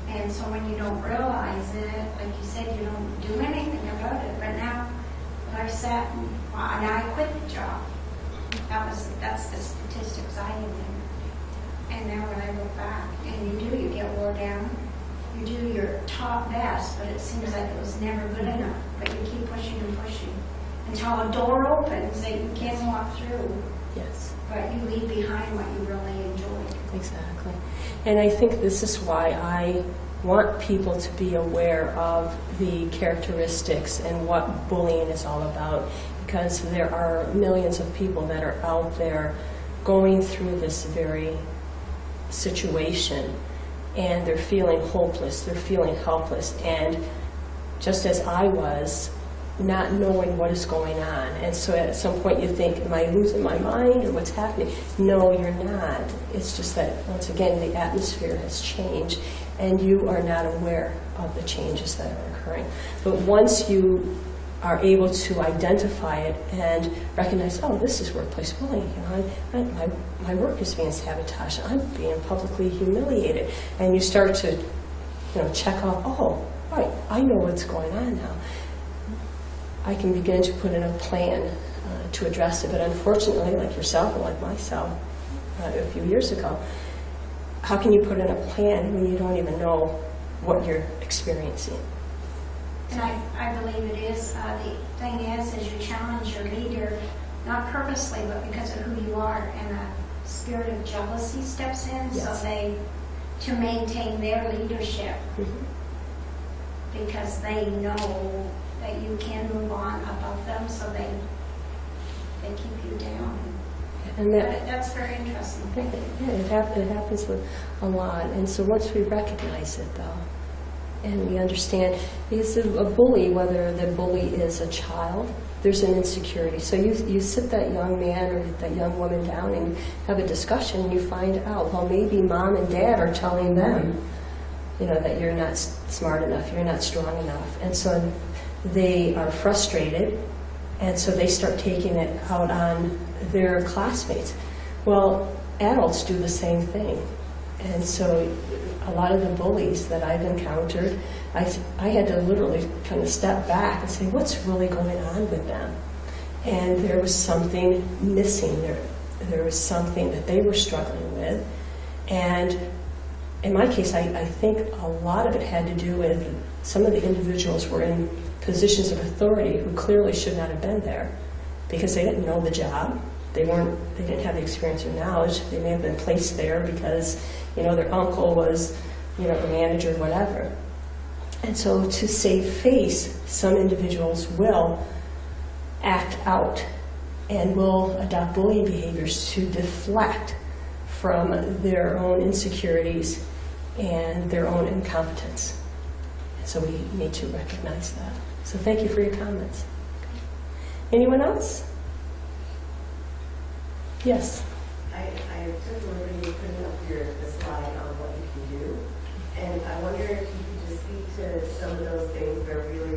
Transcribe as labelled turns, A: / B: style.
A: And so when you don't realize it, like you said, you don't do anything about it. But now, I sat and I quit the job. That's the statistics I knew. And now when I look back, and you get wore down, you do your top best, but it seems like it was never good enough. But you keep pushing and pushing until a door opens that you can't walk through.
B: Yes.
A: But you leave behind what you really enjoyed.
B: Exactly. And I think this is why I want people to be aware of the characteristics and what bullying is all about, because there are millions of people that are out there going through this very situation, and they're feeling hopeless, they're feeling helpless, and just as I was, not knowing what is going on. And so at some point you think, am I losing my mind or what's happening? No, you're not. It's just that, once again, the atmosphere has changed and you are not aware of the changes that are occurring. But once you are able to identify it and recognize, oh, this is workplace bullying. You know, my work is being sabotaged. I'm being publicly humiliated. And you start to, check off, oh, right, I know what's going on now. I can begin to put in a plan to address it. But unfortunately, like yourself and like myself a few years ago, how can you put in a plan when you don't even know what you're experiencing?
A: And I believe it is. The thing is you challenge your leader, not purposely, but because of who you are, and a spirit of jealousy steps in,
B: yes.
A: So to maintain their leadership, because they know that you can move on above them, so they keep you down.
B: And
A: that's very interesting.
B: Yeah, it happens a lot. And so once we recognize it, though, and we understand, because a bully, whether the bully is a child, there's an insecurity. So you sit that young man or that young woman down and have a discussion, and you find out, well, maybe mom and dad are telling them, that you're not smart enough, you're not strong enough. And so they are frustrated, and so they start taking it out on their classmates. Well, adults do the same thing. And so a lot of the bullies that I've encountered, I had to literally kind of step back and say, what's really going on with them? And there was something missing. There was something that they were struggling with. And in my case, I think a lot of it had to do with some of the individuals were in positions of authority who clearly should not have been there because they didn't know the job. They didn't have the experience or knowledge. They may have been placed there because, their uncle was, a manager, whatever. And so to save face, some individuals will act out and will adopt bullying behaviors to deflect from their own insecurities and their own incompetence. And so we need to recognize that. So thank you for your comments. Anyone else? Yes.
C: I took a liberty of putting up the slide on what you can do, and I wonder if you could just speak to some of those things that are really